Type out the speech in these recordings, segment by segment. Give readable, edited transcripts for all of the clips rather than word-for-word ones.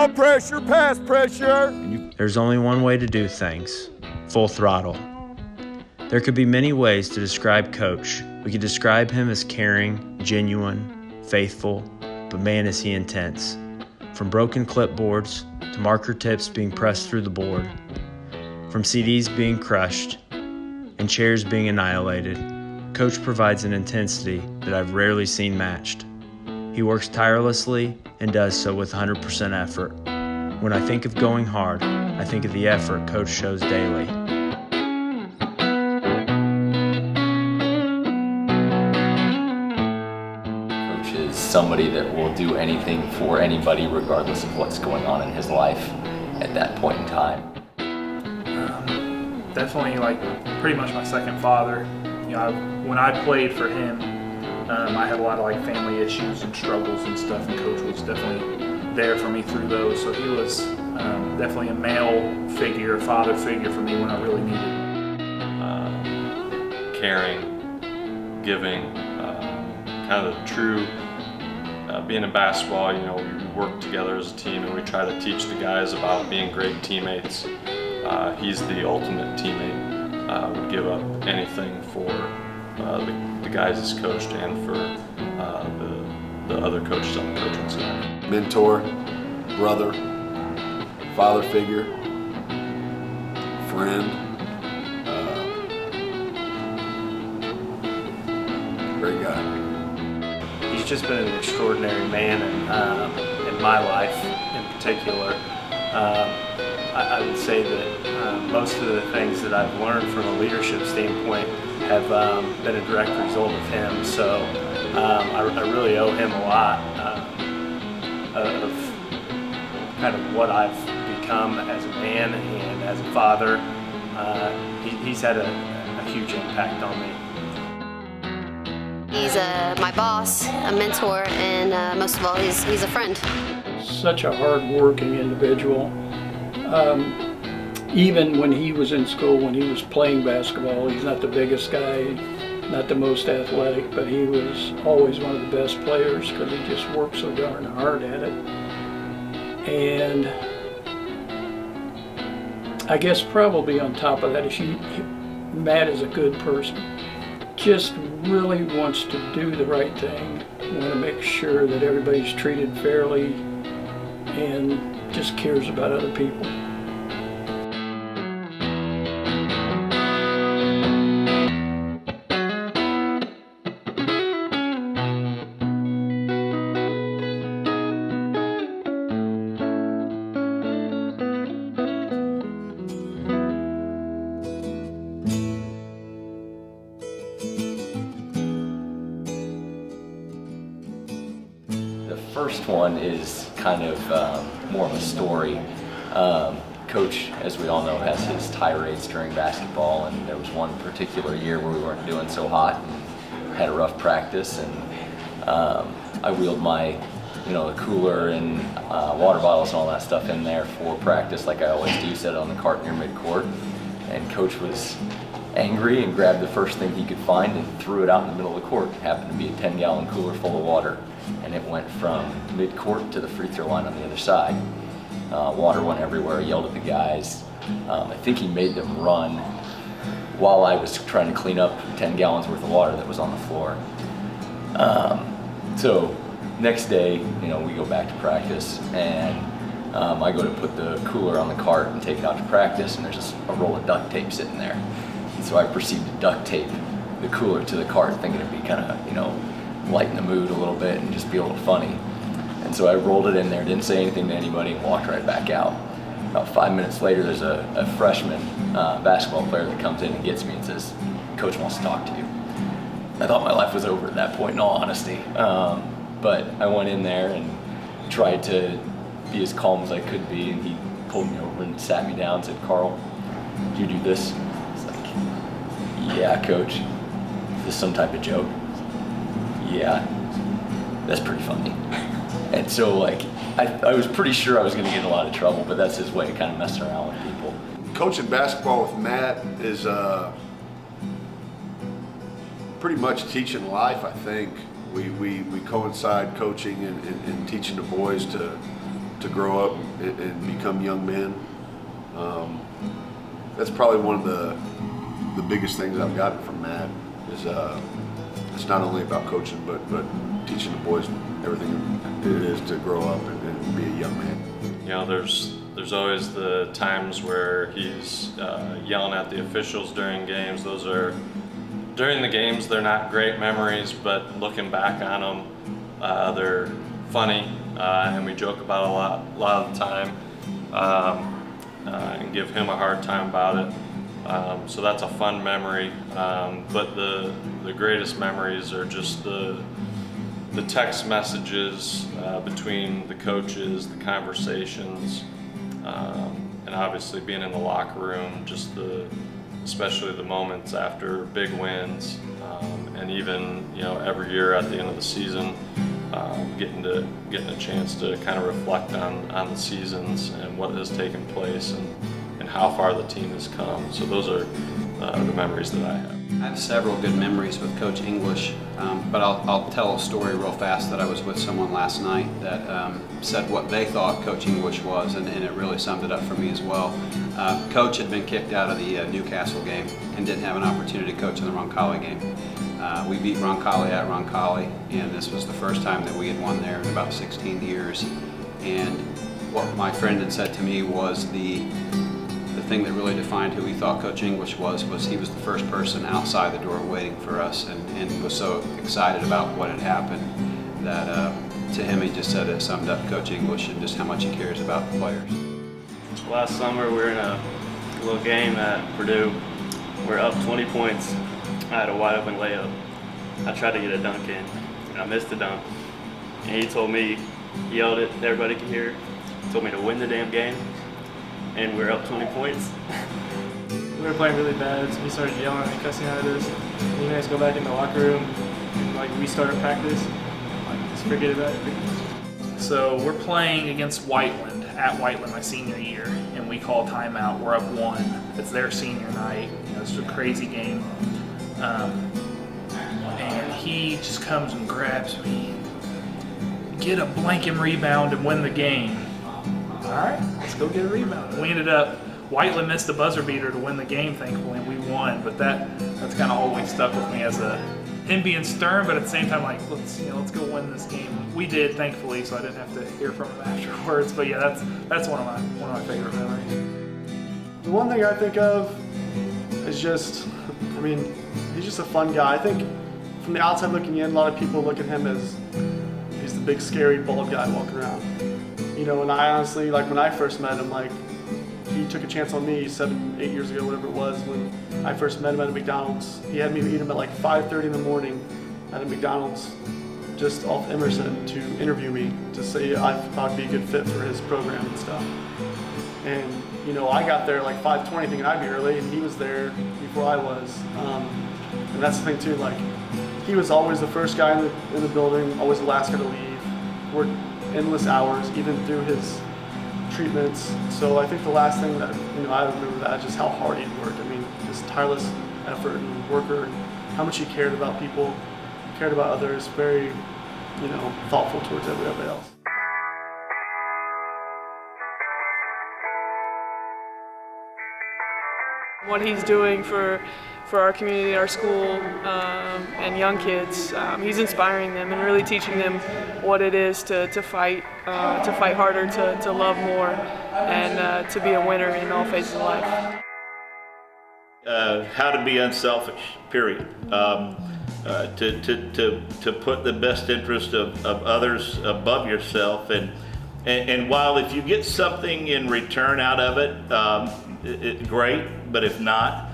ball pressure, pass pressure. There's only one way to do things: full throttle. There could be many ways to describe Coach. We could describe him as caring, genuine, faithful, but man is he intense. From broken clipboards to marker tips being pressed through the board, from CDs being crushed and chairs being annihilated, Coach provides an intensity that I've rarely seen matched. He works tirelessly and does so with 100% effort. When I think of going hard, I think of the effort Coach shows daily. Coach is somebody that will do anything for anybody regardless of what's going on in his life at that point in time. Definitely like pretty much my second father. You know, when I played for him, I had a lot of like family issues and struggles and stuff, and Coach was definitely there for me through those. So he was definitely a male figure, a father figure for me when I really needed it. Caring, giving, kind of the true, being in basketball, you know, we work together as a team and we try to teach the guys about being great teammates. He's the ultimate teammate, would give up anything for the guys he's coached and for the other coaches on the coaching side. Mentor, brother, father figure, friend, great guy. He's just been an extraordinary man in my life in particular. I would say that most of the things that I've learned from a leadership standpoint have been a direct result of him. So I really owe him a lot of kind of what I've become as a man and as a father. He's had a huge impact on me. He's my boss, a mentor, and most of all, he's a friend. Such a hard-working individual. Even when he was in school, when he was playing basketball, he's not the biggest guy, not the most athletic, but he was always one of the best players because he just worked so darn hard at it. And I guess probably on top of that is Matt is a good person. Just really wants to do the right thing, want to make sure that everybody's treated fairly, and just cares about other people. The first one is kind of more of a story. Coach, as we all know, has his tirades during basketball, and there was one particular year where we weren't doing so hot and had a rough practice, and I wheeled my, the cooler and water bottles and all that stuff in there for practice like I always do, set it on the cart near midcourt, and Coach was angry and grabbed the first thing he could find and threw it out in the middle of the court. It happened to be a 10-gallon cooler full of water, and it went from midcourt to the free throw line on the other side. Water went everywhere, yelled at the guys. I think he made them run while I was trying to clean up 10 gallons worth of water that was on the floor. So next day, we go back to practice, and I go to put the cooler on the cart and take it out to practice, and there's just a roll of duct tape sitting there. And so I proceed to duct tape the cooler to the cart, thinking it'd be kind of, lighten the mood a little bit and just be a little funny. And so I rolled it in there, didn't say anything to anybody, and walked right back out. About 5 minutes later, there's a freshman basketball player that comes in and gets me and says, "Coach wants to talk to you." I thought my life was over at that point, in all honesty. But I went in there and tried to be as calm as I could be, and he pulled me over and sat me down and said, "Carl, do you do this?" I was like, "Yeah, Coach. Is this some type of joke?" "Yeah, that's pretty funny." And so I was pretty sure I was going to get in a lot of trouble, but that's his way of kind of messing around with people. Coaching basketball with Matt is pretty much teaching life, I think. We coincide coaching and teaching the boys to to grow up and become young men. That's probably one of the biggest things I've gotten from Matt is it's not only about coaching, but teaching the boys everything it is to grow up and be a young man. You know, there's always the times where he's yelling at the officials during games. Those are, during the games, they're not great memories, but looking back on them, they're funny, and we joke about a lot of the time, and give him a hard time about it. So that's a fun memory, but the greatest memories are just the text messages between the coaches, the conversations, and obviously being in the locker room, just especially the moments after big wins, and even, you know, every year at the end of the season, getting a chance to kind of reflect on the seasons and what has taken place and how far the team has come. So those are the memories that I have. I have several good memories with Coach English, but I'll tell a story real fast that I was with someone last night that said what they thought Coach English was, and it really summed it up for me as well. Coach had been kicked out of the Newcastle game and didn't have an opportunity to coach in the Roncalli game. We beat Roncalli at Roncalli, and this was the first time that we had won there in about 16 years. And what my friend had said to me was the thing that really defined who he thought Coach English was he was the first person outside the door waiting for us, and was so excited about what had happened that to him he just said it summed up Coach English and just how much he cares about the players. Last summer we were in a little game at Purdue. We're up 20 points. I had a wide open layup. I tried to get a dunk in, and I missed the dunk. And he told me, he yelled it, everybody could hear, told me to win the damn game. And we're up 20 points. We were playing really bad, so we started yelling and cussing at us. We guys go back in the locker room and like restart practice. Like just forget about it. So we're playing against Whiteland at Whiteland my senior year, and we call timeout. We're up 1. It's their senior night. You know, it's a crazy game. And he just comes and grabs me. Get a blanket rebound and win the game. All right, let's go get a rebound. We ended up, Whiteland missed the buzzer beater to win the game, thankfully, and we won. But that's kind of always stuck with me as him being stern, but at the same time, like, let's go win this game. We did, thankfully, so I didn't have to hear from him afterwards. But yeah, that's one of my favorite memories. The one thing I think of is just, I mean, he's just a fun guy. I think from the outside looking in, a lot of people look at him as he's the big scary bald guy walking around. You know, and I honestly, like when I first met him, like he took a chance on me 7-8 years ago, whatever it was, when I first met him at a McDonald's. He had me meet him at like 5:30 in the morning at a McDonald's just off Emerson to interview me, to say I thought I'd be a good fit for his program and stuff. And, you know, I got there like 5:20 thinking I'd be early, and he was there before I was. And that's the thing too, like he was always the first guy in the building, always the last guy to leave, worked endless hours, even through his treatments. So I think the last thing that, you know, I remember that is just how hard he'd worked. I mean, his tireless effort and worker, and how much he cared about people, cared about others, very, you know, thoughtful towards everybody else. What he's doing for our community, our school, and young kids, he's inspiring them and really teaching them what it is to fight harder, to love more, and to be a winner in all phases of life. How to be unselfish, period. To put the best interest of others above yourself, and while if you get something in return out of it, great, but if not,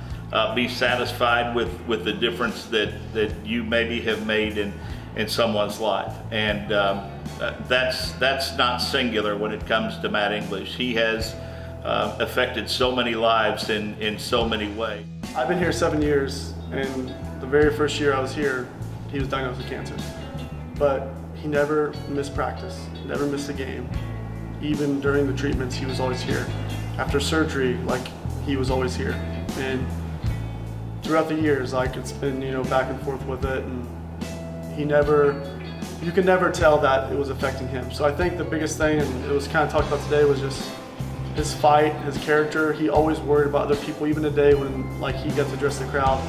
be satisfied with the difference that you maybe have made in someone's life. And that's not singular when it comes to Matt English. He has affected so many lives in so many ways. I've been here 7 years, and the very first year I was here, he was diagnosed with cancer. But he never missed practice, never missed a game. Even during the treatments, he was always here. After surgery, like, he was always here. And throughout the years, like, it's been, you know, back and forth with it, and he never you can never tell that it was affecting him. So I think the biggest thing, and it was kind of talked about today, was just his fight, his character. He always worried about other people. Even today when like he got to address the crowd,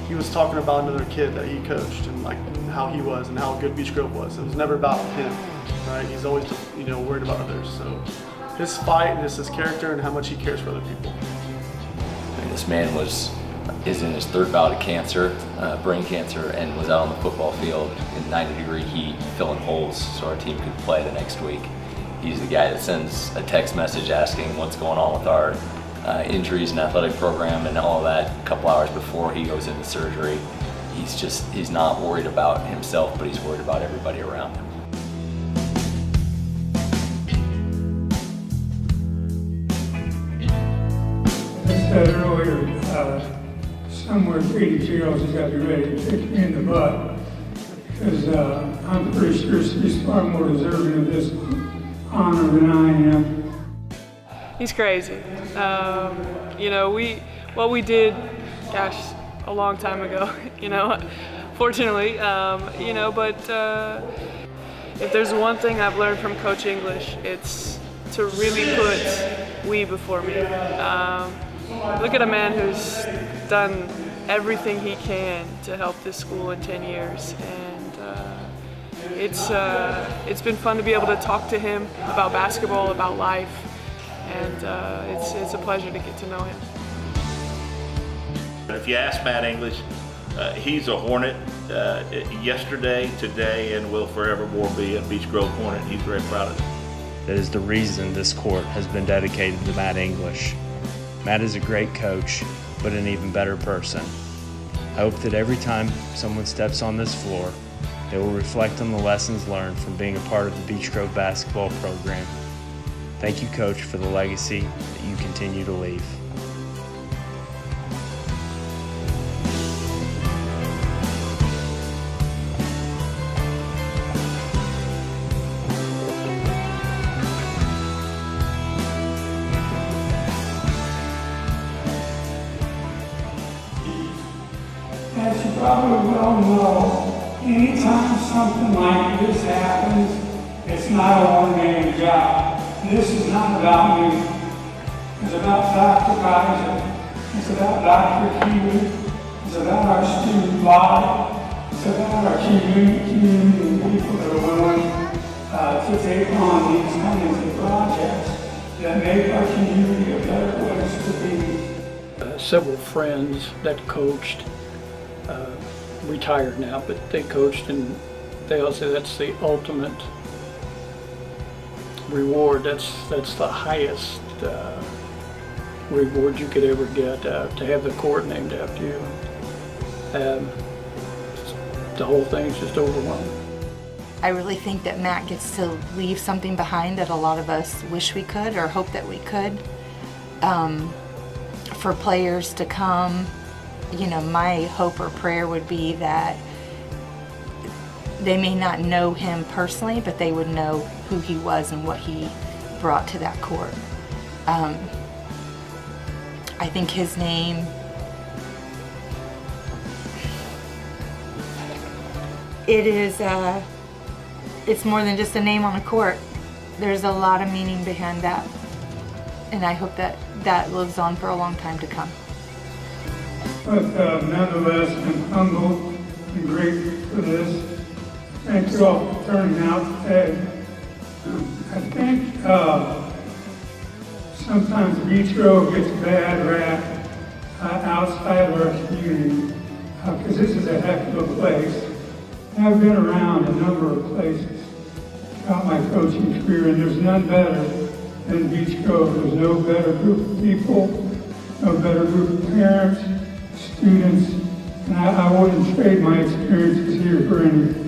he was talking about another kid that he coached and like how he was and how good Beech Grove was. It was never about him, right? He's always worried about others. So his fight and his character and how much he cares for other people. And this man is in his third bout of cancer, brain cancer, and was out on the football field in 90-degree heat filling holes so our team could play the next week. He's the guy that sends a text message asking what's going on with our injuries and athletic program and all of that a couple hours before he goes into surgery. He's not worried about himself, but he's worried about everybody around him. I said earlier, somewhere Katie Fields has got to be ready to kick me in the butt because I'm pretty sure she's far more deserving of this honor than I am. He's crazy. We did, a long time ago, fortunately, but if there's one thing I've learned from Coach English, it's to really put we before me. Look at a man who's done everything he can to help this school in 10 years, and it's been fun to be able to talk to him about basketball, about life, and it's a pleasure to get to know him. If you ask Matt English, he's a Hornet yesterday, today, and will forevermore be a Beech Grove Hornet. He's very proud of it. That is the reason this court has been dedicated to Matt English. Matt is a great coach, but an even better person. I hope that every time someone steps on this floor, they will reflect on the lessons learned from being a part of the Beech Grove basketball program. Thank you, Coach, for the legacy that you continue to leave. As you probably well know, anytime something like this happens, it's not a one-man job. This is not about me. It's about Dr. Kaiser. It's about Dr. Keeler. It's about our student body. It's about our community and people that are willing to take on these kinds of projects that make our community a better place to be. Several friends that coached, retired now, but they coached, and they all say that's the ultimate reward. That's the highest reward you could ever get, to have the court named after you. The whole thing's just overwhelming. I really think that Matt gets to leave something behind that a lot of us wish we could or hope that we could. For players to come, my hope or prayer would be that they may not know him personally, but they would know who he was and what he brought to that court. I think his name it's more than just a name on a court. There's a lot of meaning behind that, and I hope that lives on for a long time to come. But nonetheless, I'm humbled and grateful for this. Thank you all for turning out today. I think sometimes Beech Grove gets a bad rap outside of our community because this is a heck of a place. I've been around a number of places throughout my coaching career, and there's none better than Beech Grove. There's no better group of people, no better group of parents, students, and I wouldn't trade my experiences here for anything.